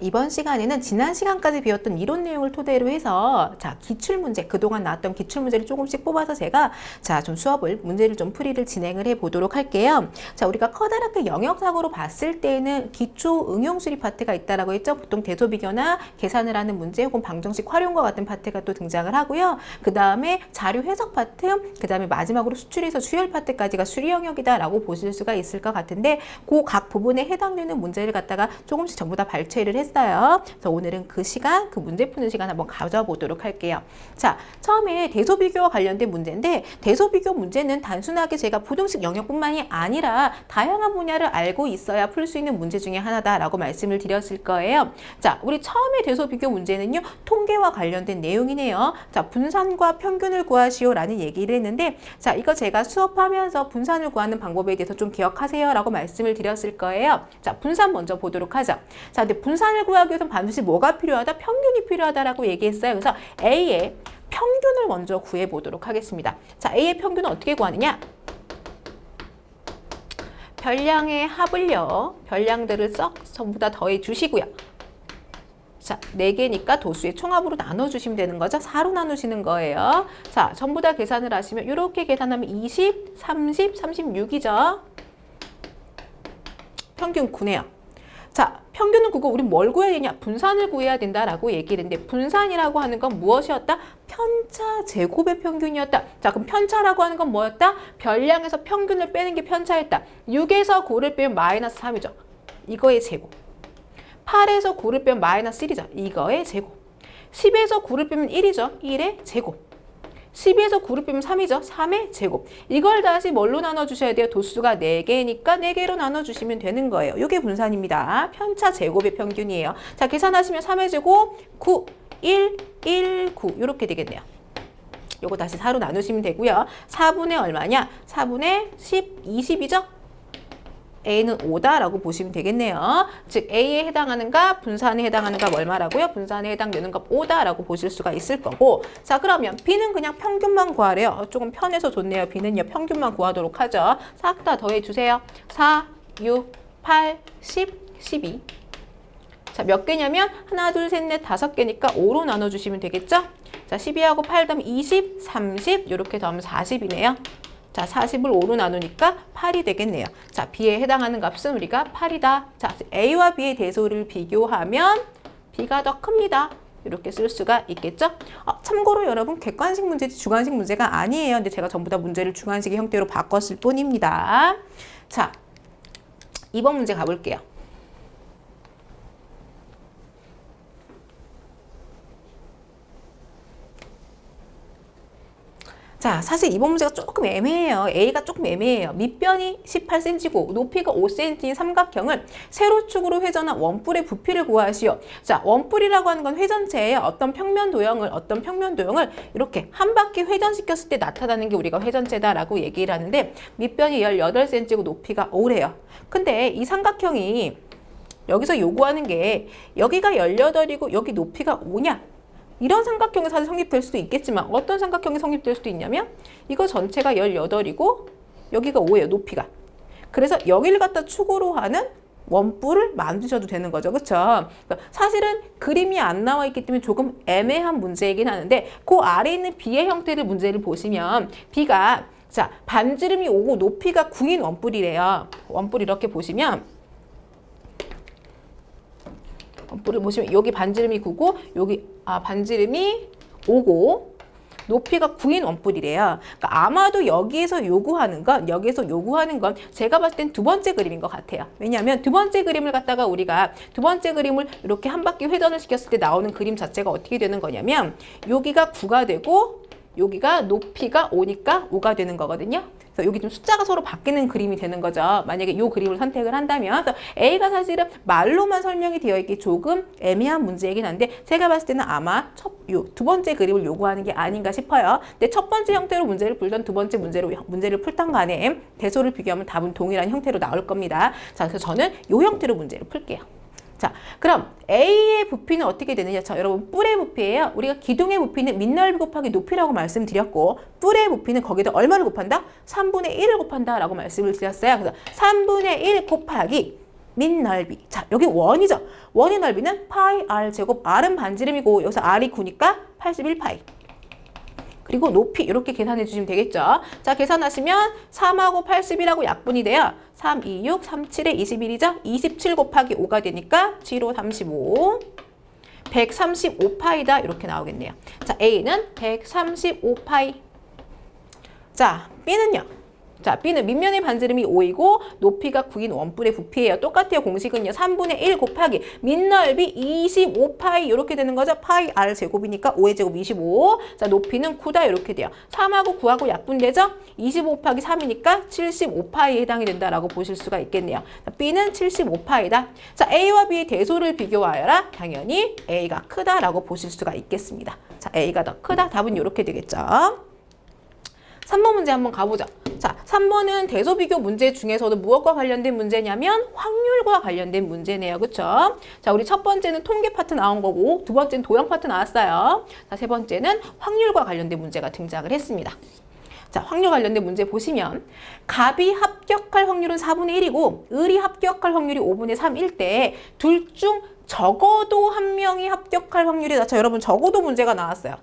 이번 시간에는 지난 시간까지 배웠던 이론 내용을 토대로 해서 자, 기출문제, 그동안 나왔던 기출문제를 조금씩 뽑아서 제가 자, 좀 수업을, 문제를 좀 풀이를 진행을 해 보도록 할게요. 자, 우리가 커다랗게 영역상으로 봤을 때는 기초 응용 수리 파트가 있다라고 했죠. 보통 대소비교나 계산을 하는 문제 혹은 방정식 활용과 같은 파트가 또 등장을 하고요. 그 다음에 자료 해석 파트, 그 다음에 마지막으로 수출에서 수열 파트까지가 수리 영역이다라고 보실 수가 있을 것 같은데 그 각 부분에 해당되는 문제를 갖다가 조금씩 전부 다 발췌를 했어요. 그래서 오늘은 그 시간, 그 문제 푸는 시간 한번 가져보도록 할게요. 자, 처음에 대소비교와 관련된 문제인데 대소비교 문제는 단순하게 제가 부동식 영역뿐만이 아니라 다양한 분야를 알고 있어야 풀 수 있는 문제 중에 하나다라고 말씀을 드렸을 거예요. 자, 우리 처음에 대소비교 문제는요, 통계와 관련된 내용이네요. 자, 분산과 평균을 구하시오라는 얘기를 했는데, 자, 이거 제가 수업하면서 분산을 구하는 방법에 대해서 좀 기억하세요라고 말씀을 드렸을 거예요. 자, 분산 먼저 보도록 하죠. 자, 근데 분산을 구하기 위해서는 반드시 뭐가 필요하다? 평균이 필요하다라고 얘기했어요. 그래서 A의 평균을 먼저 구해 보도록 하겠습니다. 자, A의 평균은 어떻게 구하느냐? 별량의 합을요, 별량들을 썩 전부 다 더해 주시고요. 자, 4개니까 도수의 총합으로 나눠주시면 되는 거죠. 4로 나누시는 거예요. 자, 전부 다 계산을 하시면 이렇게 계산하면 20, 30, 36이죠. 평균 9네요. 자, 평균은 9고 우리 뭘 구해야 되냐? 분산을 구해야 된다라고 얘기를 했는데 분산이라고 하는 건 무엇이었다? 편차 제곱의 평균이었다. 자, 그럼 편차라고 하는 건 뭐였다? 별량에서 평균을 빼는 게 편차였다. 6에서 9를 빼면 마이너스 3이죠. 이거의 제곱. 8에서 9를 빼면 마이너스 1이죠. 이거의 제곱. 10에서 9를 빼면 1이죠. 1의 제곱. 12에서 9를 빼면 3이죠. 3의 제곱. 이걸 다시 뭘로 나눠주셔야 돼요? 도수가 4개니까 4개로 나눠주시면 되는 거예요. 이게 분산입니다. 편차 제곱의 평균이에요. 자, 계산하시면 3의 제곱, 9, 1, 1, 9 이렇게 되겠네요. 요거 다시 4로 나누시면 되고요. 4분의 얼마냐? 4분의 10, 20이죠? A는 5다라고 보시면 되겠네요. 즉 A에 해당하는가 분산에 해당하는가 얼마라고요? 분산에 해당되는 값 5다라고 보실 수가 있을 거고, 자, 그러면 B는 그냥 평균만 구하래요. 조금 편해서 좋네요. B는요 평균만 구하도록 하죠. 싹 다 더해주세요. 4, 6, 8, 10, 12. 자, 몇 개냐면 하나, 둘, 셋, 넷, 5개니까 5로 나눠주시면 되겠죠? 자, 12하고 8 더하면 20, 30 이렇게 더하면 40이네요. 자, 40을 5로 나누니까 8이 되겠네요. 자, B에 해당하는 값은 우리가 8이다. 자, A와 B의 대소를 비교하면 B가 더 큽니다. 이렇게 쓸 수가 있겠죠? 참고로 여러분 객관식 문제지 주관식 문제가 아니에요. 근데 제가 전부 다 문제를 주관식의 형태로 바꿨을 뿐입니다. 자, 2번 문제 가볼게요. 자, 사실 이번 문제가 조금 애매해요. A가 조금 애매해요. 밑변이 18cm고 높이가 5cm인 삼각형을 세로축으로 회전한 원뿔의 부피를 구하시오. 자, 원뿔이라고 하는 건 회전체의 어떤 평면 도형을 이렇게 한 바퀴 회전시켰을 때 나타나는 게 우리가 회전체다라고 얘기를 하는데 밑변이 18cm고 높이가 5래요. 근데 이 삼각형이 여기서 요구하는 게 여기가 18이고 여기 높이가 5냐? 이런 삼각형이 사실 성립될 수도 있겠지만 어떤 삼각형이 성립될 수도 있냐면 이거 전체가 18이고 여기가 5예요. 높이가. 그래서 여기를 갖다 축으로 하는 원뿔을 만드셔도 되는 거죠. 그렇죠? 그러니까 사실은 그림이 안 나와 있기 때문에 조금 애매한 문제이긴 하는데 그 아래에 있는 B의 형태를 문제를 보시면 B가 자, 반지름이 5고 높이가 9인 원뿔이래요. 원뿔 이렇게 보시면 원뿔을 보시면 여기 반지름이 9고 여기 반지름이 5고 높이가 9인 원뿔이래요. 그러니까 아마도 여기에서 요구하는 건 제가 봤을 땐 두 번째 그림인 것 같아요. 왜냐하면 두 번째 그림을 갖다가 우리가 두 번째 그림을 이렇게 한 바퀴 회전을 시켰을 때 나오는 그림 자체가 어떻게 되는 거냐면 여기가 9가 되고 여기가 높이가 5니까 5가 되는 거거든요. 그래서 여기 좀 숫자가 서로 바뀌는 그림이 되는 거죠. 만약에 이 그림을 선택을 한다면. 그래서 A가 사실은 말로만 설명이 되어 있기 조금 애매한 문제이긴 한데 제가 봤을 때는 아마 두 번째 그림을 요구하는 게 아닌가 싶어요. 근데 첫 번째 형태로 문제를 풀던 두 번째 문제를 풀던 간에 대소를 비교하면 답은 동일한 형태로 나올 겁니다. 자, 그래서 저는 이 형태로 문제를 풀게요. 자, 그럼 A의 부피는 어떻게 되느냐? 자, 여러분 뿔의 부피예요. 우리가 기둥의 부피는 밑넓이 곱하기 높이라고 말씀드렸고 뿔의 부피는 거기다 얼마를 곱한다? 3분의 1을 곱한다 라고 말씀을 드렸어요. 그래서 3분의 1 곱하기 밑넓이. 자, 여기 원이죠. 원의 넓이는 파이 r 제곱, r은 반지름이고 여기서 r이 9니까 81파이. 그리고 높이 이렇게 계산해 주시면 되겠죠. 자, 계산하시면 3하고 81하고 약분이 돼요. 3, 2, 6, 3, 7에 21이죠. 27 곱하기 5가 되니까 7, 5, 35. 135파이다 이렇게 나오겠네요. 자, A는 135파이. 자, B는요. 자, B는 밑면의 반지름이 5이고 높이가 9인 원뿔의 부피예요. 똑같아요. 공식은요. 3분의 1 곱하기 밑넓이 25파이 이렇게 되는 거죠. 파이 r 제곱이니까 5의 제곱 25. 자, 높이는 9다 이렇게 돼요. 3하고 9하고 약분되죠? 25 곱하기 3이니까 75파이에 해당이 된다라고 보실 수가 있겠네요. 자, B는 75파이다. 자, A와 B의 대소를 비교하여라. 당연히 A가 크다라고 보실 수가 있겠습니다. 자, A가 더 크다. 답은 이렇게 되겠죠. 3번 문제 한번 가보죠. 자, 3번은 대소 비교 문제 중에서도 무엇과 관련된 문제냐면 확률과 관련된 문제네요. 그쵸? 자, 우리 첫 번째는 통계 파트 나온 거고 두 번째는 도형 파트 나왔어요. 자, 세 번째는 확률과 관련된 문제가 등장을 했습니다. 자, 확률 관련된 문제 보시면 갑이 합격할 확률은 4분의 1이고 을이 합격할 확률이 5분의 3일 때 둘 중 적어도 한 명이 합격할 확률이다. 자, 여러분 적어도 문제가 나왔어요.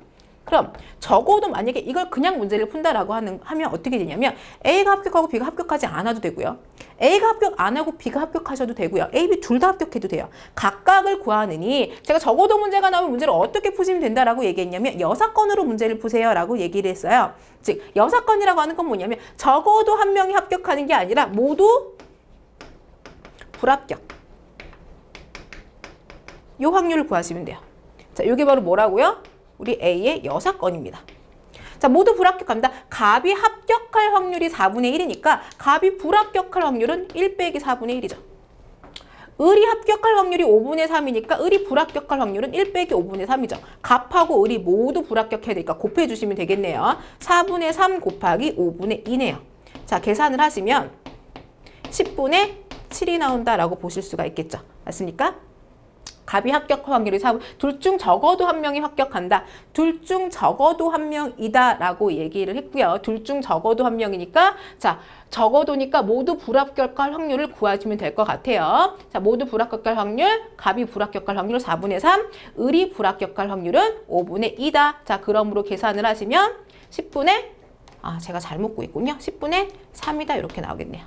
그럼 적어도 만약에 이걸 그냥 문제를 푼다라고 하면 어떻게 되냐면 A가 합격하고 B가 합격하지 않아도 되고요. A가 합격 안 하고 B가 합격하셔도 되고요. A, B 둘 다 합격해도 돼요. 각각을 구하느니 제가 적어도 문제가 나오면 문제를 어떻게 푸시면 된다라고 얘기했냐면 여사건으로 문제를 푸세요라고 얘기를 했어요. 즉 여사건이라고 하는 건 뭐냐면 적어도 한 명이 합격하는 게 아니라 모두 불합격. 이 확률을 구하시면 돼요. 자, 이게 바로 뭐라고요? 우리 A의 여사건입니다. 자, 모두 불합격합니다. 갑이 합격할 확률이 4분의 1이니까 갑이 불합격할 확률은 1 빼기 4분의 1이죠. 을이 합격할 확률이 5분의 3이니까 을이 불합격할 확률은 1 빼기 5분의 3이죠. 갑하고 을이 모두 불합격해야 되니까 곱해주시면 되겠네요. 4분의 3 곱하기 5분의 2네요. 자, 계산을 하시면 10분의 7이 나온다라고 보실 수가 있겠죠. 맞습니까? 갑이 합격할 확률이 4분, 둘 중 적어도 한 명이 합격한다. 둘 중 적어도 한 명이다 라고 얘기를 했고요. 둘 중 적어도 한 명이니까 자, 적어도니까 모두 불합격할 확률을 구하시면 될 것 같아요. 자, 모두 불합격할 확률, 갑이 불합격할 확률 4분의 3, 을이 불합격할 확률은 5분의 2다. 자, 그러므로 계산을 하시면 10분의, 제가 잘못 구했군요. 10분의 3이다 이렇게 나오겠네요.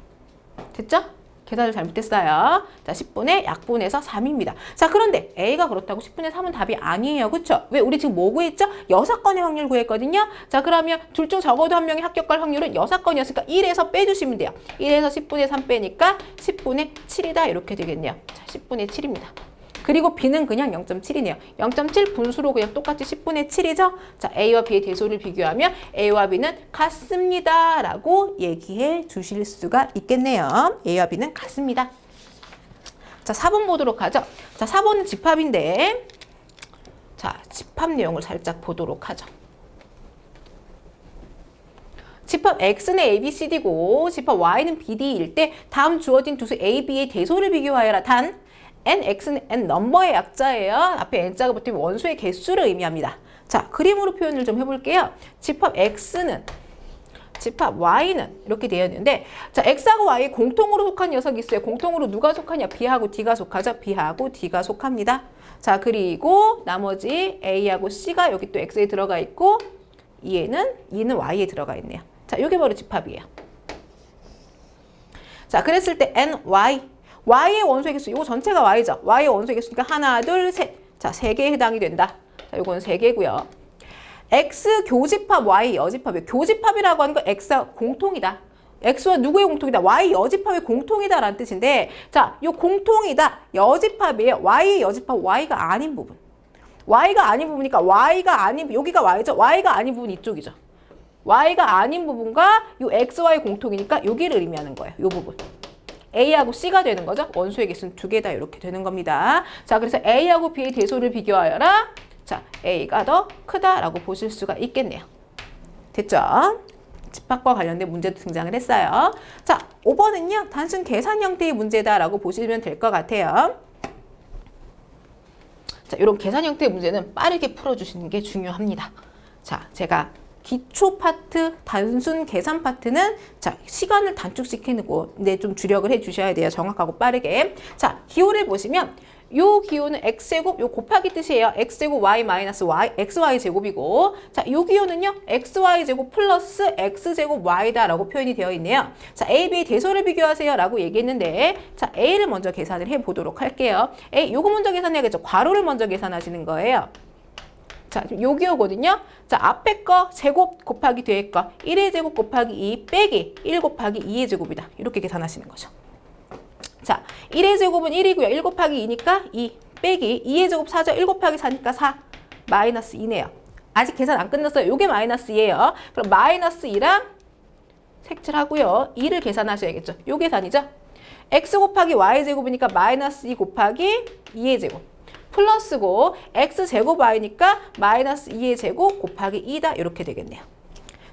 됐죠? 계산을 잘못했어요. 자, 10분의 약분해서 3입니다. 자, 그런데 A가 그렇다고 10분의 3은 답이 아니에요. 그쵸? 왜? 우리 지금 뭐 구했죠? 여사건의 확률 구했거든요. 자, 그러면 둘 중 적어도 한 명이 합격할 확률은 여사건이었으니까 1에서 빼주시면 돼요. 1에서 10분의 3 빼니까 10분의 7이다. 이렇게 되겠네요. 자, 10분의 7입니다. 그리고 B는 그냥 0.7이네요. 0.7 분수로 그냥 똑같이 10분의 7이죠? 자, A와 B의 대소를 비교하면 A와 B는 같습니다. 라고 얘기해 주실 수가 있겠네요. A와 B는 같습니다. 자, 4번 보도록 하죠. 자, 4번은 집합인데, 자, 집합 내용을 살짝 보도록 하죠. 집합 X는 A, B, C, D고 집합 Y는 B, D일 때 다음 주어진 두수 A, B의 대소를 비교하여라. 단 n, x는 n 넘버의 약자예요. 앞에 n자가 붙으면 원소의 개수를 의미합니다. 자, 그림으로 표현을 좀 해볼게요. 집합 x는, 집합 y는 이렇게 되어 있는데, 자, x하고 y 공통으로 속한 녀석이 있어요. 공통으로 누가 속하냐? b하고 d가 속하죠. b하고 d가 속합니다. 자, 그리고 나머지 a하고 c가 여기 또 x에 들어가 있고, e는 y에 들어가 있네요. 자, 이게 바로 집합이에요. 자, 그랬을 때 n, y Y의 원소의 개수, 이거 전체가 Y죠. Y의 원소의 개수니까 하나, 둘, 셋. 자, 3개에 해당이 된다. 자, 이건 3개고요. X 교집합, Y 여집합이에요. 교집합이라고 하는 건 X와 공통이다. X와 누구의 공통이다? Y 여집합의 공통이다 라는 뜻인데, 자, 이 공통이다. 여집합이에요. Y의 여집합, Y가 아닌 부분. Y가 아닌 부분이니까 Y가 아닌, 여기가 Y죠. Y가 아닌 부분이 이쪽이죠. Y가 아닌 부분과 이 X와의 공통이니까 여기를 의미하는 거예요. 이 부분. A하고 C가 되는 거죠. 원소의 개수는 2개다 이렇게 되는 겁니다. 자, 그래서 A하고 B의 대소를 비교하여라. 자, A가 더 크다라고 보실 수가 있겠네요. 됐죠? 집합과 관련된 문제도 등장을 했어요. 자, 5번은요. 단순 계산 형태의 문제다라고 보시면 될 것 같아요. 자, 이런 계산 형태의 문제는 빠르게 풀어주시는 게 중요합니다. 자, 제가 기초 파트, 단순 계산 파트는 자, 시간을 단축시키는 데 좀 주력을 해 주셔야 돼요. 정확하고 빠르게. 자, 기호를 보시면 요 기호는 x제곱, 요 곱하기 뜻이에요. x제곱 y 마이너스 y, xy 제곱이고, 자, 요 기호는요, xy 제곱 플러스 x제곱 y다 라고 표현이 되어 있네요. 자, a, b의 대소를 비교하세요 라고 얘기했는데, 자, a를 먼저 계산을 해 보도록 할게요. a, 요거 먼저 계산해야겠죠. 괄호를 먼저 계산하시는 거예요. 자, 요 기호거든요. 자, 앞에 거 제곱 곱하기 뒤에 거 1의 제곱 곱하기 2 빼기 1 곱하기 2의 제곱이다. 이렇게 계산하시는 거죠. 자, 1의 제곱은 1이고요. 1 곱하기 2니까 2 빼기 2의 제곱 4죠. 1 곱하기 4니까 4 마이너스 2네요. 아직 계산 안 끝났어요. 요게 마이너스 2예요. 그럼 마이너스 2랑 색칠하고요. 2를 계산하셔야겠죠. 요 계산이죠. x 곱하기 y 제곱이니까 마이너스 2 곱하기 2의 제곱. 플러스고 x 제곱 y니까 마이너스 2의 제곱 곱하기 2다. 이렇게 되겠네요.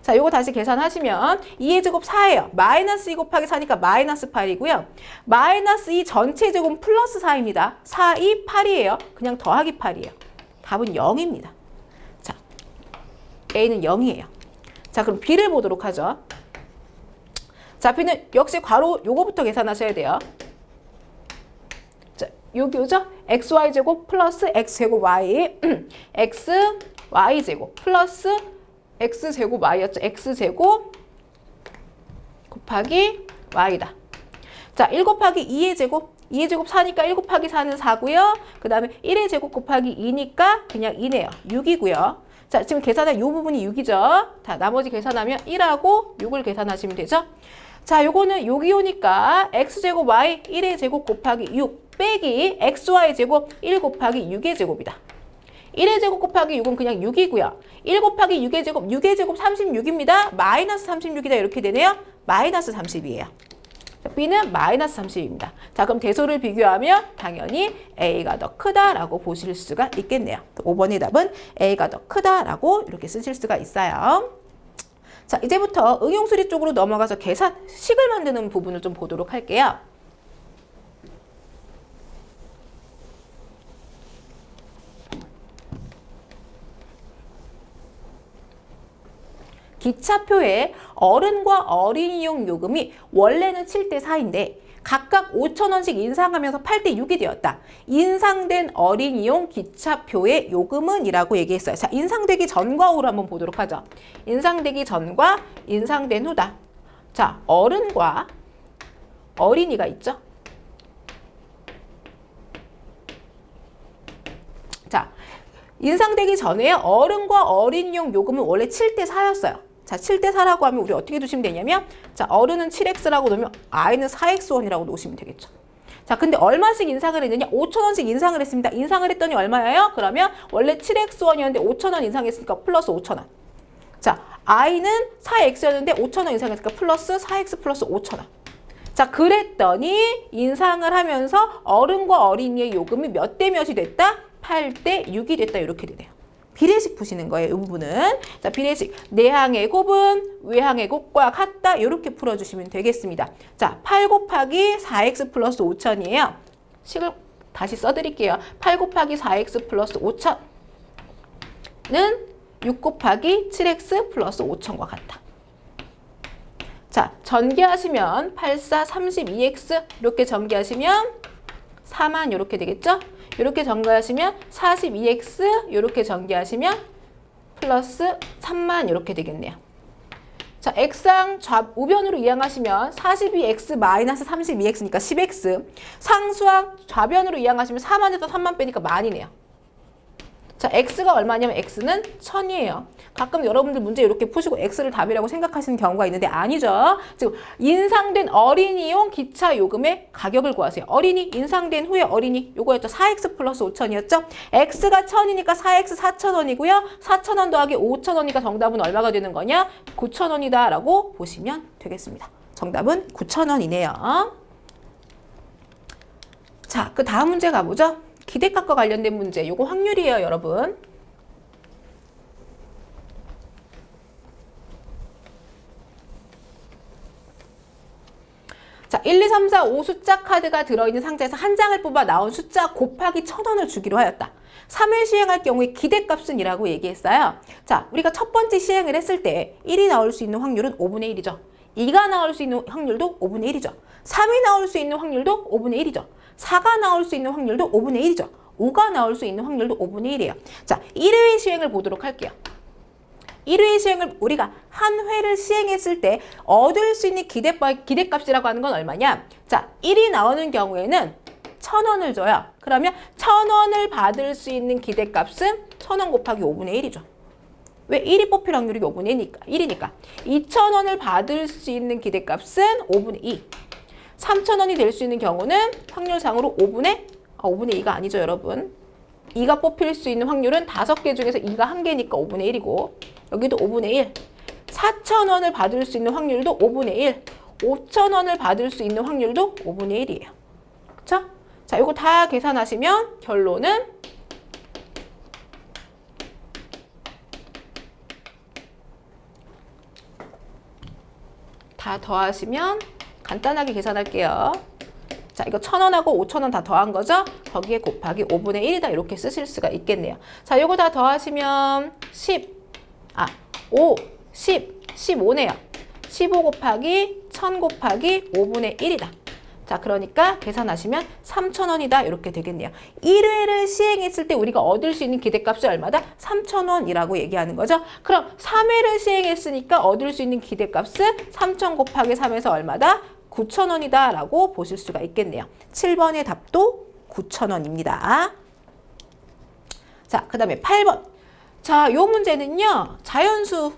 자, 요거 다시 계산하시면 2의 제곱 4예요. 마이너스 2 곱하기 4니까 마이너스 8이고요. 마이너스 2 전체 제곱은 플러스 4입니다. 4, 2, 8이에요. 그냥 더하기 8이에요. 답은 0입니다. 자, A는 0이에요. 자, 그럼 B를 보도록 하죠. 자, B는 역시 괄호 요거부터 계산하셔야 돼요. 자, 요죠? xy제곱 플러스 x제곱 y x, y제곱 플러스 x제곱 y였죠. x제곱 곱하기 y다. 자, 1 곱하기 2의 제곱. 2의 제곱 4니까 1 곱하기 4는 4고요. 그 다음에 1의 제곱 곱하기 2니까 그냥 2네요. 6이고요. 자, 지금 계산한 이 부분이 6이죠. 자, 나머지 계산하면 1하고 6을 계산하시면 되죠. 자, 요거는 요기요니까 x제곱 y 1의 제곱 곱하기 6 빼기 xy 제곱 1 곱하기 6의 제곱이다. 1의 제곱 곱하기 6은 그냥 6이고요. 1 곱하기 6의 제곱, 6의 제곱 36입니다. 마이너스 36이다. 이렇게 되네요. 마이너스 30이에요. B는 마이너스 30입니다. 자, 그럼 대소를 비교하면 당연히 A가 더 크다라고 보실 수가 있겠네요. 5번의 답은 A가 더 크다라고 이렇게 쓰실 수가 있어요. 자, 이제부터 응용수리 쪽으로 넘어가서 계산식을 만드는 부분을 좀 보도록 할게요. 기차표에 어른과 어린이용 요금이 원래는 7대 4인데 각각 5,000원씩 인상하면서 8대 6이 되었다. 인상된 어린이용 기차표의 요금은 이라고 얘기했어요. 자, 인상되기 전과 후로 한번 보도록 하죠. 인상되기 전과 인상된 후다. 자, 어른과 어린이가 있죠. 자, 인상되기 전에 어른과 어린이용 요금은 원래 7대 4였어요. 자, 7대 4라고 하면 우리 어떻게 두시면 되냐면, 자, 어른은 7x라고 놓으면 i는 4x1이라고 놓으시면 되겠죠. 자, 근데 얼마씩 인상을 했느냐? 5,000원씩 인상을 했습니다. 인상을 했더니 얼마예요? 그러면 원래 7x1이었는데 5,000원 인상했으니까 플러스 5,000원. 자, i는 4x였는데 5,000원 인상했으니까 플러스 4x 플러스 5,000원. 자, 그랬더니 인상을 하면서 어른과 어린이의 요금이 몇 대 몇이 됐다? 8대 6이 됐다. 이렇게 되네요. 비례식 푸시는 거예요. 이 부분은. 자, 비례식. 내항의 곱은 외항의 곱과 같다. 이렇게 풀어주시면 되겠습니다. 자, 8 곱하기 4x 플러스 5,000이에요. 식을 다시 써드릴게요. 8 곱하기 4x 플러스 5,000은 6 곱하기 7x 플러스 5,000과 같다. 자, 전개하시면 8, 4, 32x 이렇게 전개하시면 4만 이렇게 되겠죠? 이렇게 전개하시면 42x 이렇게 전개하시면 플러스 3만 이렇게 되겠네요. 자, x항 우변으로 이항하시면 42x 마이너스 32x니까 10x. 상수항 좌변으로 이항하시면 4만에서 3만 빼니까 만이네요. 자, x가 얼마냐면 x는 1000이에요. 가끔 여러분들 문제 이렇게 푸시고 x를 답이라고 생각하시는 경우가 있는데 아니죠. 지금 인상된 어린이용 기차 요금의 가격을 구하세요. 어린이 인상된 후에 어린이 요거였죠. 4x 플러스 5,000이었죠. x가 1000이니까 4x 4,000원이고요. 4,000원 더하기 5,000원이니까 정답은 얼마가 되는 거냐? 9,000원이다 라고 보시면 되겠습니다. 정답은 9,000원이네요. 자, 그 다음 문제 가보죠. 기대값과 관련된 문제. 요거 확률이에요, 여러분. 자, 1, 2, 3, 4, 5 숫자 카드가 들어있는 상자에서 한 장을 뽑아 나온 숫자 곱하기 1,000원을 주기로 하였다. 3회 시행할 경우에 기대값은 이라고 얘기했어요. 자, 우리가 첫 번째 시행을 했을 때 1이 나올 수 있는 확률은 5분의 1이죠. 2가 나올 수 있는 확률도 5분의 1이죠. 3이 나올 수 있는 확률도 5분의 1이죠. 4가 나올 수 있는 확률도 5분의 1이죠. 5가 나올 수 있는 확률도 5분의 1이에요. 자, 1회 시행을 보도록 할게요. 1회 시행을 우리가 한 회를 시행했을 때 얻을 수 있는 기대값이라고 하는 건 얼마냐? 자, 1이 나오는 경우에는 1,000원을 줘요. 그러면 1,000원을 받을 수 있는 기대값은 1,000원 곱하기 5분의 1이죠. 왜? 1이 뽑힐 확률이 5분의 1이니까. 2,000원을 받을 수 있는 기대값은 5분의 2. 3,000원이 될 수 있는 경우는 확률상으로 5분의 2가 아니죠, 여러분. 2가 뽑힐 수 있는 확률은 5개 중에서 2가 1개니까 5분의 1이고 여기도 5분의 1. 4,000원을 받을 수 있는 확률도 5분의 1. 5,000원을 받을 수 있는 확률도 5분의 1이에요. 그쵸? 자, 이거 다 계산하시면 결론은 다 더하시면 간단하게 계산할게요. 자, 이거 1,000원하고 5,000원 다 더한 거죠? 거기에 곱하기 5분의 1이다 이렇게 쓰실 수가 있겠네요. 자, 이거 다 더하시면 15네요. 15 곱하기 1,000 곱하기 5분의 1이다. 자, 그러니까 계산하시면 3,000원이다 이렇게 되겠네요. 1회를 시행했을 때 우리가 얻을 수 있는 기대값이 얼마다? 3,000원이라고 얘기하는 거죠. 그럼 3회를 시행했으니까 얻을 수 있는 기대값은 3,000 곱하기 3에서 얼마다? 9,000원이다 라고 보실 수가 있겠네요. 7번의 답도 9,000원입니다. 자, 그 다음에 8번. 자, 요 문제는요, 자연수,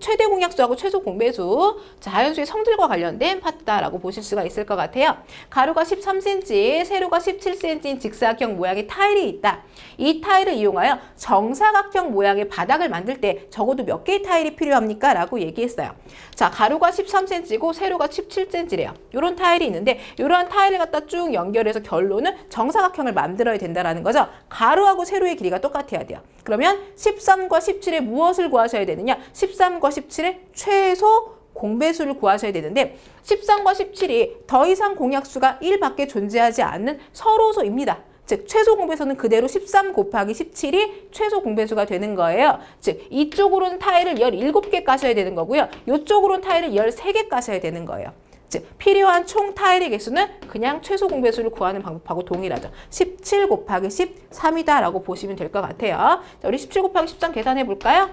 최대 공약수하고 최소 공배수, 자연수의 성질과 관련된 파트다라고 보실 수가 있을 것 같아요. 가로가 13cm, 세로가 17cm인 직사각형 모양의 타일이 있다. 이 타일을 이용하여 정사각형 모양의 바닥을 만들 때 적어도 몇 개의 타일이 필요합니까? 라고 얘기했어요. 자, 가로가 13cm고 세로가 17cm래요. 이런 타일이 있는데 이러한 타일을 갖다 쭉 연결해서 결론은 정사각형을 만들어야 된다는 거죠. 가로하고 세로의 길이가 똑같아야 돼요. 그러면 13과 17에 무엇을 구하셔야 되느냐? 13과 17의 최소 공배수를 구하셔야 되는데 13과 17이 더 이상 공약수가 1밖에 존재하지 않는 서로소입니다. 즉 최소 공배수는 그대로 13 곱하기 17이 최소 공배수가 되는 거예요. 즉 이쪽으로는 타일을 17개 까셔야 되는 거고요. 이쪽으로는 타일을 13개 까셔야 되는 거예요. 즉 필요한 총 타일의 개수는 그냥 최소 공배수를 구하는 방법하고 동일하죠. 17 곱하기 13이다 라고 보시면 될 것 같아요. 자, 우리 17 곱하기 13 계산해 볼까요?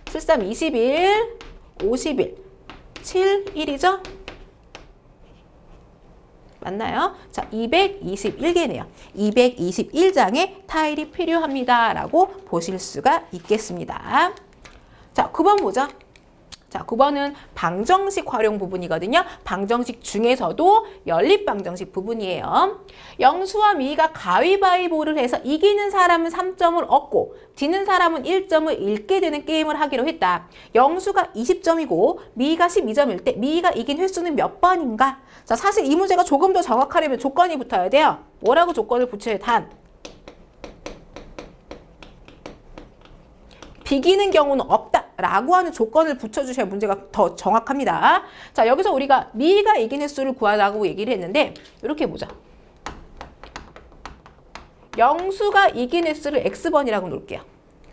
73, 21, 51, 7, 1이죠? 맞나요? 자, 221개네요. 221장의 타일이 필요합니다 라고 보실 수가 있겠습니다. 자, 9번 보죠. 자, 9번은 방정식 활용 부분이거든요. 방정식 중에서도 연립 방정식 부분이에요. 영수와 미희가 가위바위보를 해서 이기는 사람은 3점을 얻고 지는 사람은 1점을 잃게 되는 게임을 하기로 했다. 영수가 20점이고 미희가 12점일 때 미희가 이긴 횟수는 몇 번인가? 자, 사실 이 문제가 조금 더 정확하려면 조건이 붙어야 돼요. 뭐라고 조건을 붙여요? 단. 비기는 경우는 없다라고 하는 조건을 붙여주셔야 문제가 더 정확합니다. 자, 여기서 우리가 미희가 이긴 횟수를 구하라고 얘기를 했는데 이렇게 보자. 영수가 이긴 횟수를 x번이라고 놓을게요.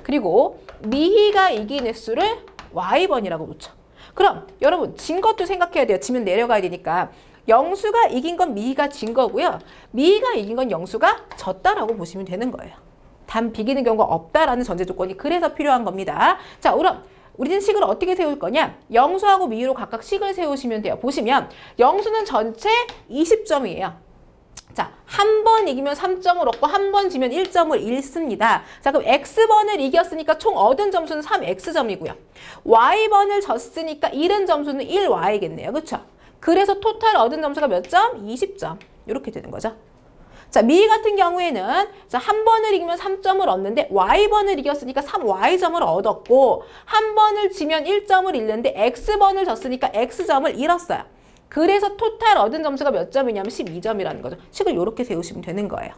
그리고 미희가 이긴 횟수를 y번이라고 놓죠. 그럼 여러분 진 것도 생각해야 돼요. 지면 내려가야 되니까. 영수가 이긴 건 미희가 진 거고요. 미희가 이긴 건 영수가 졌다라고 보시면 되는 거예요. 단 비기는 경우가 없다라는 전제 조건이 그래서 필요한 겁니다. 자, 그럼 우리는 식을 어떻게 세울 거냐? 영수하고 미희로 각각 식을 세우시면 돼요. 보시면 영수는 전체 20점이에요. 자, 한 번 이기면 3점을 얻고 한 번 지면 1점을 잃습니다. 자, 그럼 x번을 이겼으니까 총 얻은 점수는 3x점이고요. y번을 졌으니까 잃은 점수는 1y겠네요. 그렇죠? 그래서 토탈 얻은 점수가 몇 점? 20점. 이렇게 되는 거죠. 자, 미희 같은 경우에는 자, 한 번을 이기면 3점을 얻는데 y번을 이겼으니까 3y점을 얻었고 한 번을 지면 1점을 잃는데 x번을 졌으니까 x점을 잃었어요. 그래서 토탈 얻은 점수가 몇 점이냐면 12점이라는 거죠. 식을 이렇게 세우시면 되는 거예요.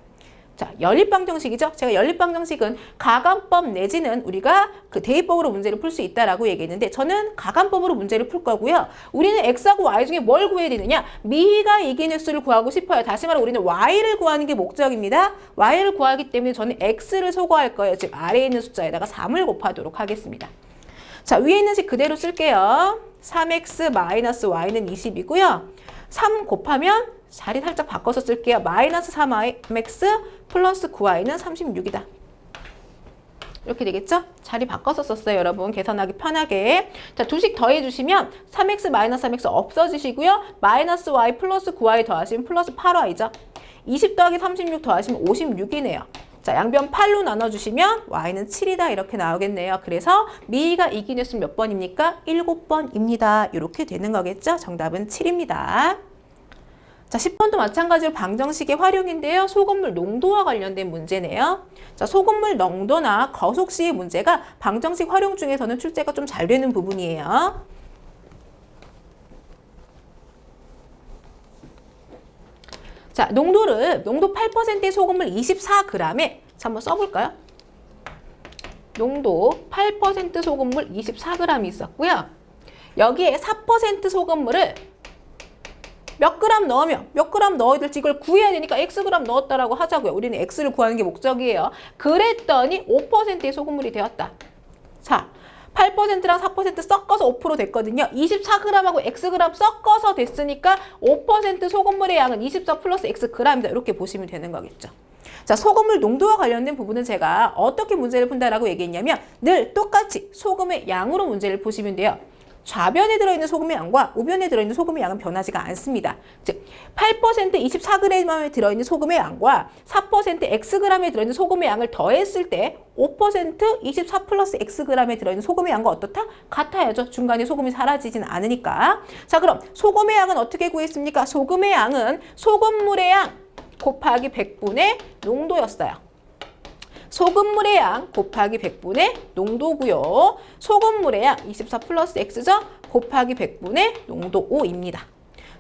자, 연립방정식이죠. 제가 연립방정식은 가간법 내지는 우리가 그 대입법으로 문제를 풀 수 있다라고 얘기했는데 저는 가간법으로 문제를 풀 거고요. 우리는 x하고 y 중에 뭘 구해야 되느냐? 미가 이긴 횟수를 구하고 싶어요. 다시 말해 우리는 y를 구하는 게 목적입니다. y를 구하기 때문에 저는 x를 소거할 거예요. 즉 아래에 있는 숫자에다가 3을 곱하도록 하겠습니다. 자, 위에 있는 식 그대로 쓸게요. 3x-y는 20이고요. 3 곱하면 자리 살짝 바꿔서 쓸게요. 마이너스 3x 플러스 9y는 36이다. 이렇게 되겠죠? 자리 바꿔서 썼어요, 여러분. 계산하기 편하게. 자, 두 식 더해주시면 3x 마이너스 3x 없어지시고요. 마이너스 y 플러스 9y 더하시면 플러스 8y죠. 20 더하기 36 더하시면 56이네요. 자, 양변 8로 나눠주시면 y는 7이다 이렇게 나오겠네요. 그래서 미가 이긴 횟수 몇 번입니까? 7번입니다. 이렇게 되는 거겠죠? 정답은 7입니다. 자, 10번도 마찬가지로 방정식의 활용인데요. 소금물 농도와 관련된 문제네요. 자, 소금물 농도나 거속 시의 문제가 방정식 활용 중에서는 출제가 좀 잘 되는 부분이에요. 자, 농도 8%의 소금물 24g에 자, 한번 써볼까요? 농도 8% 소금물 24g이 있었고요. 여기에 4% 소금물을 몇 그램 넣으면 몇 그램 넣어야 될지 이걸 구해야 되니까 X그램 넣었다라고 하자고요. 우리는 X를 구하는 게 목적이에요. 그랬더니 5%의 소금물이 되었다. 자, 8%랑 4% 섞어서 5% 됐거든요. 24g하고 X그램 섞어서 됐으니까 5% 소금물의 양은 24 플러스 X그램이다. 이렇게 보시면 되는 거겠죠. 자, 소금물 농도와 관련된 부분은 제가 어떻게 문제를 푼다라고 얘기했냐면 늘 똑같이 소금의 양으로 문제를 푸시면 돼요. 좌변에 들어있는 소금의 양과 우변에 들어있는 소금의 양은 변하지가 않습니다. 즉 8% 24g에 들어있는 소금의 양과 4% Xg에 들어있는 소금의 양을 더했을 때 5% 24 플러스 Xg에 들어있는 소금의 양과 어떻다? 같아야죠. 중간에 소금이 사라지진 않으니까. 자, 그럼 소금의 양은 어떻게 구했습니까? 소금의 양은 소금물의 양 곱하기 100분의 농도였어요. 소금물의 양 곱하기 100분의 농도고요. 소금물의 양 24 플러스 X죠? 곱하기 100분의 농도 5입니다.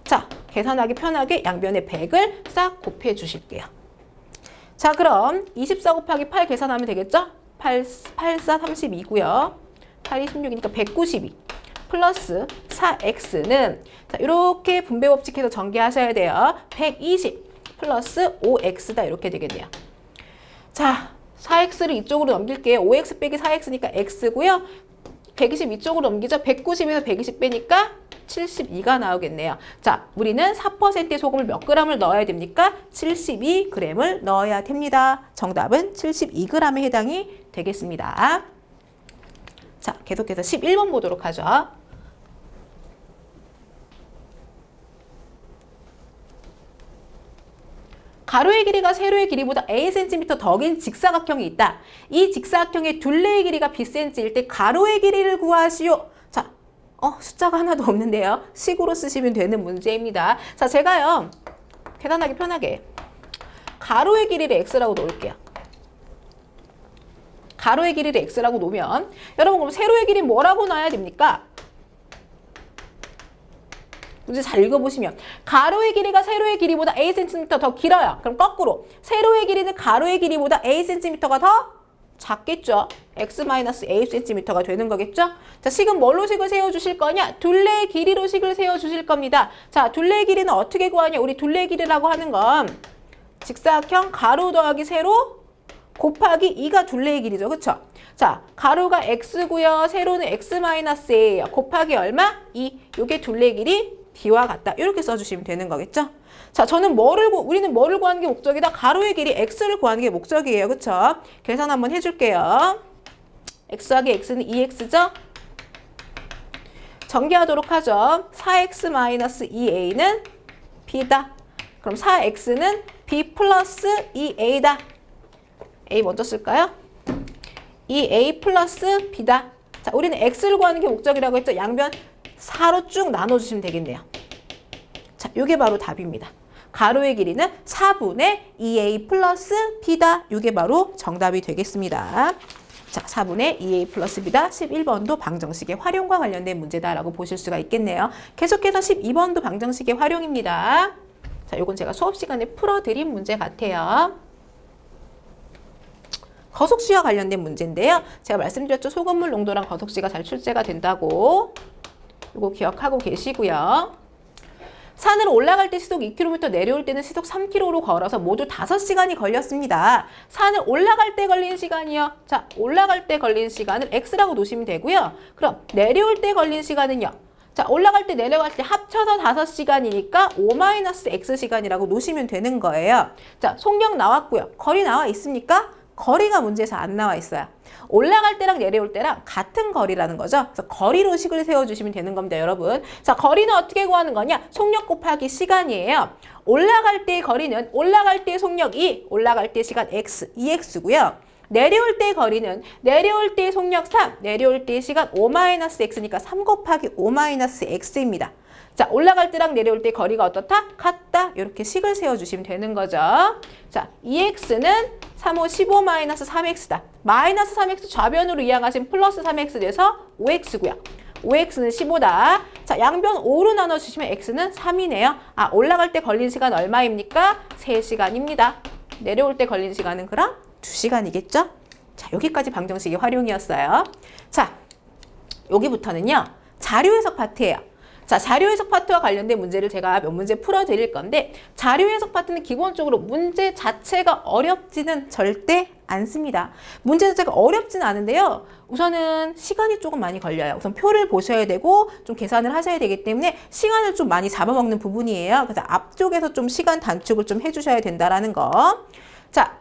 자, 계산하기 편하게 양변에 100을 싹 곱해 주실게요. 자, 그럼 24 곱하기 8 계산하면 되겠죠? 8, 4, 32고요. 8이 16이니까 192 플러스 4X는 자, 이렇게 분배 법칙해서 전개하셔야 돼요. 120 플러스 5X다 이렇게 되겠네요. 자, 4x를 이쪽으로 넘길게요. 5x 빼기 4x니까 x고요. 120 이쪽으로 넘기죠. 190에서 120 빼니까 72가 나오겠네요. 자, 우리는 4%의 소금을 몇 g을 넣어야 됩니까? 72g을 넣어야 됩니다. 정답은 72g에 해당이 되겠습니다. 자, 계속해서 11번 보도록 하죠. 가로의 길이가 세로의 길이보다 Acm 더 긴 직사각형이 있다. 이 직사각형의 둘레의 길이가 Bcm일 때 가로의 길이를 구하시오. 자, 숫자가 하나도 없는데요. 식으로 쓰시면 되는 문제입니다. 자, 제가요. 계산하기 편하게 가로의 길이를 X라고 놓을게요. 가로의 길이를 X라고 놓으면 여러분 그럼 세로의 길이 뭐라고 놔야 됩니까? 문제 잘 읽어보시면 가로의 길이가 세로의 길이보다 Acm 더 길어요. 그럼 거꾸로 세로의 길이는 가로의 길이보다 Acm가 더 작겠죠. X-Acm가 되는 거겠죠. 자, 식은 뭘로 식을 세워주실 거냐? 둘레의 길이로 식을 세워주실 겁니다. 자, 둘레의 길이는 어떻게 구하냐? 우리 둘레의 길이라고 하는 건 직사각형 가로 더하기 세로 곱하기 2가 둘레의 길이죠. 그쵸? 자, 가로가 X고요. 세로는 X-A예요. 곱하기 얼마? 2. 요게 둘레의 길이 D와 같다. 이렇게 써주시면 되는 거겠죠? 자, 우리는 뭐를 구하는 게 목적이다? 가로의 길이 X를 구하는 게 목적이에요. 그쵸? 계산 한번 해줄게요. X하기 X는 2X죠? 전개하도록 하죠. 4X-2A는 B다. 그럼 4X는 B 플러스 2A다. A 먼저 쓸까요? 2A 플러스 B다. 자, 우리는 X를 구하는 게 목적이라고 했죠? 양변 4로 쭉 나눠주시면 되겠네요. 자, 이게 바로 답입니다. 가로의 길이는 4분의 2a 플러스 b다. 이게 바로 정답이 되겠습니다. 자, 4분의 2a 플러스 b다. 11번도 방정식의 활용과 관련된 문제다라고 보실 수가 있겠네요. 계속해서 12번도 방정식의 활용입니다. 자, 이건 제가 수업 시간에 풀어드린 문제 같아요. 거속시와 관련된 문제인데요. 제가 말씀드렸죠. 소금물 농도랑 거속시가 잘 출제가 된다고. 이거 기억하고 계시고요. 산으로 올라갈 때 시속 2km, 내려올 때는 시속 3km로 걸어서 모두 5시간이 걸렸습니다. 산을 올라갈 때 걸린 시간이요. 자, 올라갈 때 걸린 시간을 X라고 놓으시면 되고요. 그럼 내려올 때 걸린 시간은요. 자, 올라갈 때 내려갈 때 합쳐서 5시간이니까 5-X시간이라고 놓으시면 되는 거예요. 자, 속력 나왔고요. 거리 나와 있습니까? 거리가 문제에서 안 나와 있어요. 올라갈 때랑 내려올 때랑 같은 거리라는 거죠. 그래서 거리로 식을 세워주시면 되는 겁니다, 여러분. 자, 거리는 어떻게 구하는 거냐? 속력 곱하기 시간이에요. 올라갈 때의 거리는 올라갈 때의 속력 2, 올라갈 때 시간 X, 2X고요. 내려올 때의 거리는 내려올 때의 속력 3, 내려올 때의 시간 5-X니까 3 곱하기 5-X입니다. 자, 올라갈 때랑 내려올 때 거리가 어떻다? 같다. 이렇게 식을 세워주시면 되는 거죠. 자, 2X는 3, 5, 15-3X다. 마이너스 3X 좌변으로 이항하시면 플러스 3X 돼서 5X고요. 5X는 15다. 자, 양변 5로 나눠주시면 X는 3이네요. 아, 올라갈 때 걸린 시간 얼마입니까? 3시간입니다. 내려올 때 걸린 시간은 그럼 2시간이겠죠? 자, 여기까지 방정식의 활용이었어요. 자, 여기부터는요. 자료 해석 파트예요. 자, 자료 해석 파트와 관련된 문제를 제가 몇 문제 풀어드릴 건데 자료 해석 파트는 기본적으로 문제 자체가 어렵지는 절대 않습니다. 문제 자체가 어렵지는 않은데요. 우선은 시간이 조금 많이 걸려요. 우선 표를 보셔야 되고 좀 계산을 하셔야 되기 때문에 시간을 좀 많이 잡아먹는 부분이에요. 그래서 앞쪽에서 좀 시간 단축을 좀 해주셔야 된다라는 거. 자,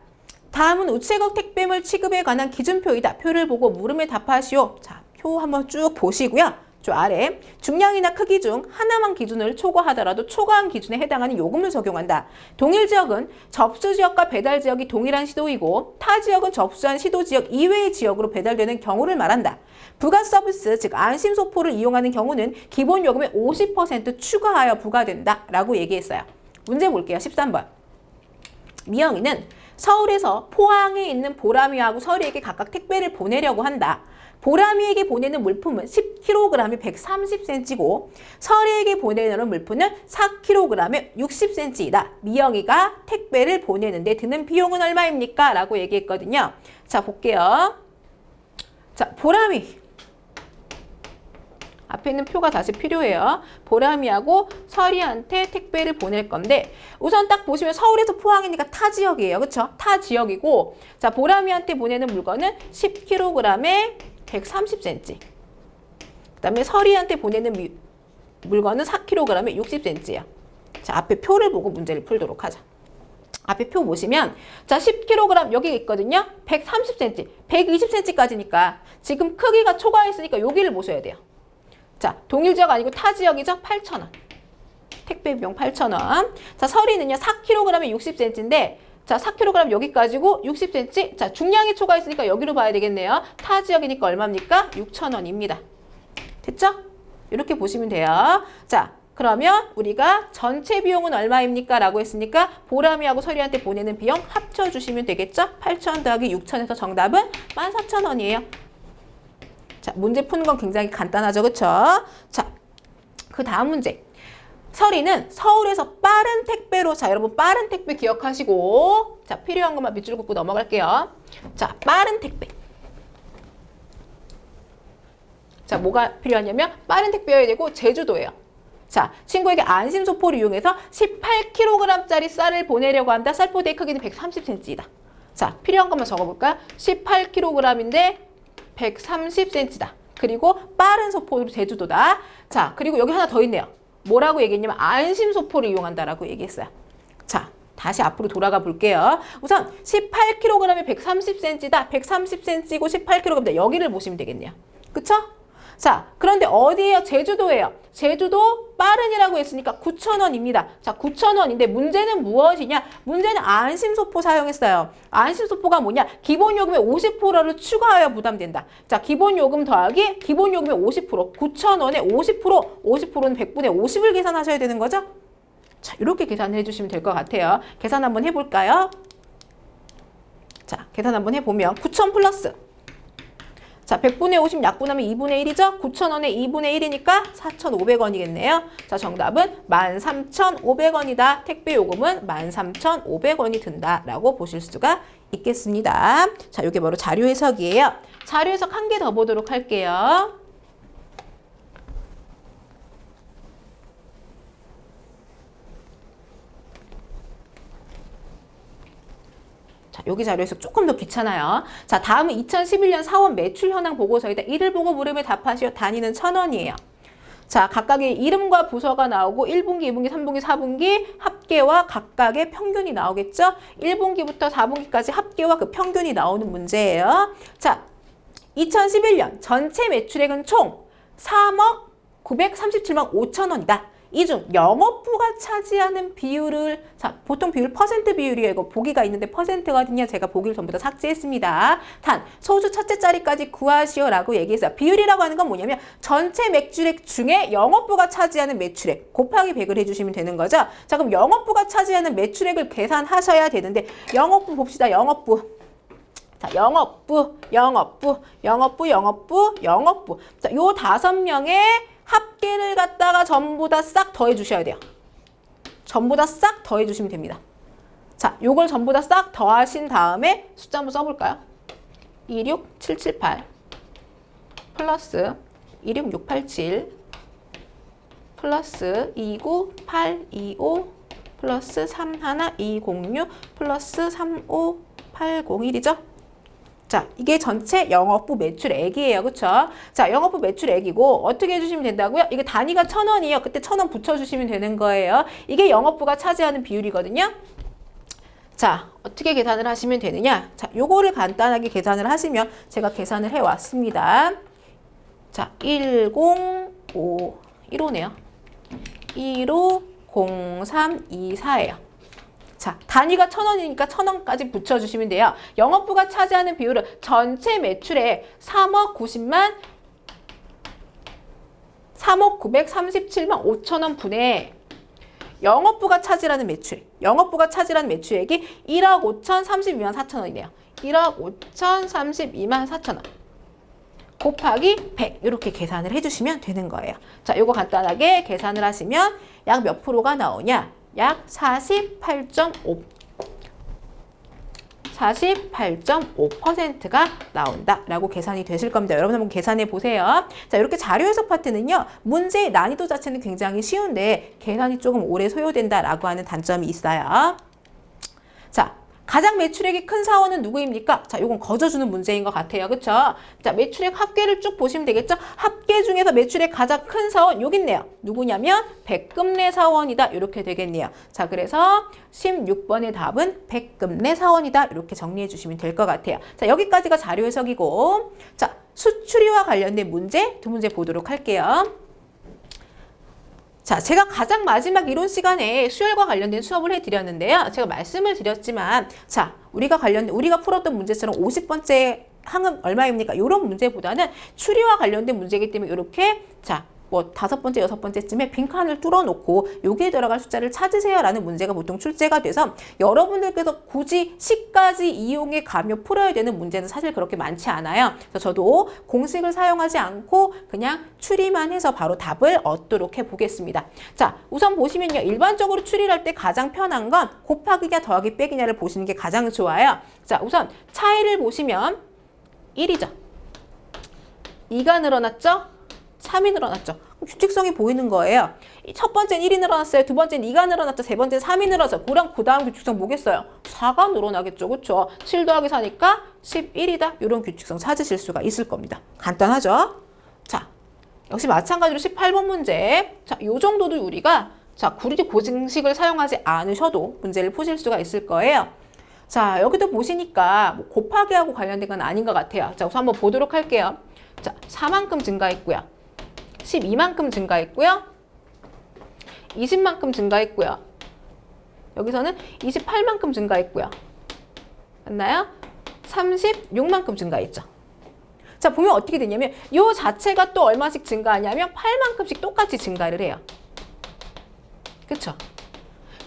다음은 우체국 택배물 취급에 관한 기준표이다. 표를 보고 물음에 답하시오. 자, 표 한번 쭉 보시고요. 저 아래 중량이나 크기 중 하나만 기준을 초과하더라도 초과한 기준에 해당하는 요금을 적용한다. 동일 지역은 접수 지역과 배달 지역이 동일한 시도이고 타 지역은 접수한 시도 지역 이외의 지역으로 배달되는 경우를 말한다. 부가 서비스, 즉 안심소포를 이용하는 경우는 기본 요금의 50% 추가하여 부과된다 라고 얘기했어요. 문제 볼게요. 13번. 미영이는 서울에서 포항에 있는 보람이하고 서리에게 각각 택배를 보내려고 한다. 보람이에게 보내는 물품은 10kg에 130cm고 서리에게 보내는 물품은 4kg에 60cm이다. 미영이가 택배를 보내는데 드는 비용은 얼마입니까? 라고 얘기했거든요. 자, 볼게요. 자, 보람이. 앞에 있는 표가 다시 필요해요. 보람이하고 서리한테 택배를 보낼 건데 우선 딱 보시면 서울에서 포항이니까 타 지역이에요. 그렇죠? 타 지역이고 자, 보람이한테 보내는 물건은 10kg에 130cm. 그 다음에 서리한테 보내는 물건은 4kg에 60cm예요. 자, 앞에 표를 보고 문제를 풀도록 하자. 앞에 표 보시면 자, 10kg 여기 있거든요. 130cm, 120cm까지니까 지금 크기가 초과했으니까 여기를 보셔야 돼요. 자, 동일 지역 아니고 타 지역이죠? 8,000원. 택배 비용 8,000원. 자, 서리는요. 4kg에 60cm인데 자, 4kg 여기까지고 60cm. 자, 중량이 초과했으니까 여기로 봐야 되겠네요. 타 지역이니까 얼마입니까? 6,000원입니다. 됐죠? 이렇게 보시면 돼요. 자, 그러면 우리가 전체 비용은 얼마입니까? 라고 했으니까 보람이하고 서리한테 보내는 비용 합쳐주시면 되겠죠? 8,000원 더하기 6,000에서 정답은 14,000원이에요. 자, 문제 푸는 건 굉장히 간단하죠. 그쵸? 자, 그 다음 문제. 서리는 서울에서 빠른 택배로, 자, 여러분 빠른 택배 기억하시고, 자, 필요한 것만 밑줄 긋고 넘어갈게요. 자, 빠른 택배. 자, 뭐가 필요하냐면 빠른 택배여야 되고 제주도예요. 자, 친구에게 안심소포를 이용해서 18kg짜리 쌀을 보내려고 한다. 쌀포대의 크기는 130cm이다. 자, 필요한 것만 적어볼까요? 18kg인데 130cm다. 그리고 빠른 소포로 제주도다. 자, 그리고 여기 하나 더 있네요. 뭐라고 얘기했냐면 안심소포를 이용한다라고 얘기했어요. 자, 다시 앞으로 돌아가 볼게요. 우선 18kg에 130cm다. 130cm고 18kg입니다. 여기를 보시면 되겠네요. 그쵸? 자, 그런데 어디예요? 제주도예요. 제주도 빠른이라고 했으니까 9,000원입니다. 자, 9,000원인데 문제는 무엇이냐? 문제는 안심소포 사용했어요. 안심소포가 뭐냐? 기본요금의 50%를 추가하여 부담된다. 자, 기본요금 더하기 기본요금의 50%, 9,000원에 50%, 50%는 100분의 50을 계산하셔야 되는 거죠? 자, 이렇게 계산해 주시면 될 것 같아요. 계산 한번 해볼까요? 자, 계산 한번 해보면 9,000 플러스 자, 100분의 50 약분하면 2분의 1이죠? 9,000원에 2분의 1이니까 4,500원이겠네요. 자, 정답은 13,500원이다. 택배 요금은 13,500원이 든다라고 보실 수가 있겠습니다. 자, 이게 바로 자료 해석이에요. 자료 해석 한 개 더 보도록 할게요. 자, 여기 자료 해석 조금 더 귀찮아요. 자, 다음은 2011년 4월 매출 현황 보고서이다. 이를 보고 물음에 답하시오. 단위는 1,000원이에요. 자, 각각의 이름과 부서가 나오고 1분기, 2분기, 3분기, 4분기 합계와 각각의 평균이 나오겠죠? 1분기부터 4분기까지 합계와 그 평균이 나오는 문제예요. 자, 2011년 전체 매출액은 총 3억 937만 5천 원이다. 이 중 영업부가 차지하는 비율을, 자, 보통 비율 퍼센트 비율이에요. 이거 보기가 있는데 퍼센트거든요. 제가 보기를 전부 다 삭제했습니다. 단, 소수 첫째 자리까지 구하시오라고 얘기했어요. 비율이라고 하는 건 뭐냐면 전체 매출액 중에 영업부가 차지하는 매출액 곱하기 100을 해주시면 되는 거죠. 자, 그럼 영업부가 차지하는 매출액을 계산하셔야 되는데 영업부 봅시다. 영업부. 자, 영업부. 자, 요 5명의 합계를 갖다가 전부 다 싹 더해 주셔야 돼요. 전부 다 싹 더해 주시면 됩니다. 자, 요걸 전부 다 싹 더하신 다음에 숫자 한번 써볼까요? 26778 플러스 26687 플러스 29825 플러스 31206 플러스 35801이죠? 자, 이게 전체 영업부 매출액이에요. 그쵸? 자, 영업부 매출액이고 어떻게 해주시면 된다고요? 이게 단위가 1,000원이에요. 그때 1,000원 붙여주시면 되는 거예요. 이게 영업부가 차지하는 비율이거든요. 자, 어떻게 계산을 하시면 되느냐? 자, 요거를 간단하게 계산을 하시면 제가 계산을 해왔습니다. 자, 15네요. 150324예요. 자, 단위가 1,000원이니까 1,000원까지 붙여주시면 돼요. 영업부가 차지하는 비율은 전체 매출의 3억 937만 5천 원 분의 영업부가 차지하는 매출액이 1억 5,032만 4천 원이네요. 1억 5,032만 4천 원. 곱하기 100 이렇게 계산을 해주시면 되는 거예요. 자, 요거 간단하게 계산을 하시면 약 몇 프로가 나오냐? 약 48.5%가 나온다라고 계산이 되실 겁니다. 여러분 한번 계산해 보세요. 자, 이렇게 자료 해석 파트는요. 문제의 난이도 자체는 굉장히 쉬운데 계산이 조금 오래 소요된다라고 하는 단점이 있어요. 자, 가장 매출액이 큰 사원은 누구입니까? 자, 요건 거저주는 문제인 것 같아요. 그쵸? 자, 매출액 합계를 쭉 보시면 되겠죠? 합계 중에서 매출액 가장 큰 사원 여기 있네요. 누구냐면 백금내 사원이다. 이렇게 되겠네요. 자, 그래서 16번의 답은 백금내 사원이다. 이렇게 정리해 주시면 될 것 같아요. 자, 여기까지가 자료 해석이고, 자, 수추리와 관련된 문제 두 문제 보도록 할게요. 자, 제가 가장 마지막 이론 시간에 수열과 관련된 수업을 해드렸는데요. 제가 말씀을 드렸지만, 자, 우리가 풀었던 문제처럼 50번째 항은 얼마입니까? 이런 문제보다는 추리와 관련된 문제이기 때문에 이렇게, 자, 뭐 5번째, 6번째쯤에 빈칸을 뚫어놓고 여기에 들어갈 숫자를 찾으세요라는 문제가 보통 출제가 돼서 여러분들께서 굳이 식까지 이용해 가며 풀어야 되는 문제는 사실 그렇게 많지 않아요. 그래서 저도 공식을 사용하지 않고 그냥 추리만 해서 바로 답을 얻도록 해보겠습니다. 자, 우선 보시면요. 일반적으로 추리를 할 때 가장 편한 건 곱하기냐 더하기 빼기냐를 보시는 게 가장 좋아요. 자, 우선 차이를 보시면 1이죠. 2가 늘어났죠? 3이 늘어났죠. 규칙성이 보이는 거예요. 첫 번째는 1이 늘어났어요. 두 번째는 2가 늘어났죠. 세 번째는 3이 늘어서 그럼 그 다음 규칙성 뭐겠어요? 4가 늘어나겠죠. 그렇죠? 7 더하기 4니까 11이다. 이런 규칙성 찾으실 수가 있을 겁니다. 간단하죠? 자, 역시 마찬가지로 18번 문제. 자, 요 정도도 우리가 자, 구리디 고증식을 사용하지 않으셔도 문제를 푸실 수가 있을 거예요. 자, 여기도 보시니까 뭐 곱하기하고 관련된 건 아닌 것 같아요. 자, 우선 한번 보도록 할게요. 자, 4만큼 증가했고요. 12만큼 증가했고요. 20만큼 증가했고요. 여기서는 28만큼 증가했고요. 맞나요? 36만큼 증가했죠. 자, 보면 어떻게 되냐면 이 자체가 또 얼마씩 증가하냐면 8만큼씩 똑같이 증가를 해요. 그쵸?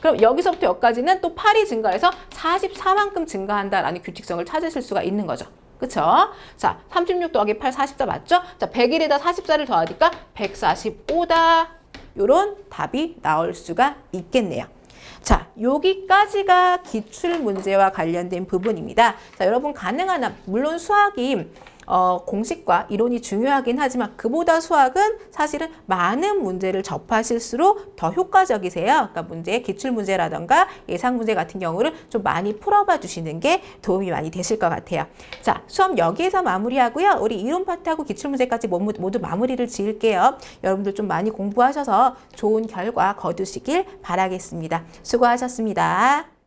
그럼 여기서부터 여기까지는 또 8이 증가해서 44만큼 증가한다라는 규칙성을 찾으실 수가 있는 거죠. 그쵸? 자, 36 더하기 8, 44 맞죠? 자, 101에다 44를 더하니까 145다. 요런 답이 나올 수가 있겠네요. 자, 여기까지가 기출문제와 관련된 부분입니다. 자, 여러분 가능한 한, 물론 수학이 공식과 이론이 중요하긴 하지만 그보다 수학은 사실은 많은 문제를 접하실수록 더 효과적이세요. 그러니까 문제, 기출문제라던가 예상문제 같은 경우를 좀 많이 풀어봐 주시는 게 도움이 많이 되실 것 같아요. 자, 수업 여기에서 마무리하고요. 우리 이론 파트하고 기출문제까지 모두 마무리를 지을게요. 여러분들 좀 많이 공부하셔서 좋은 결과 거두시길 바라겠습니다. 수고하셨습니다.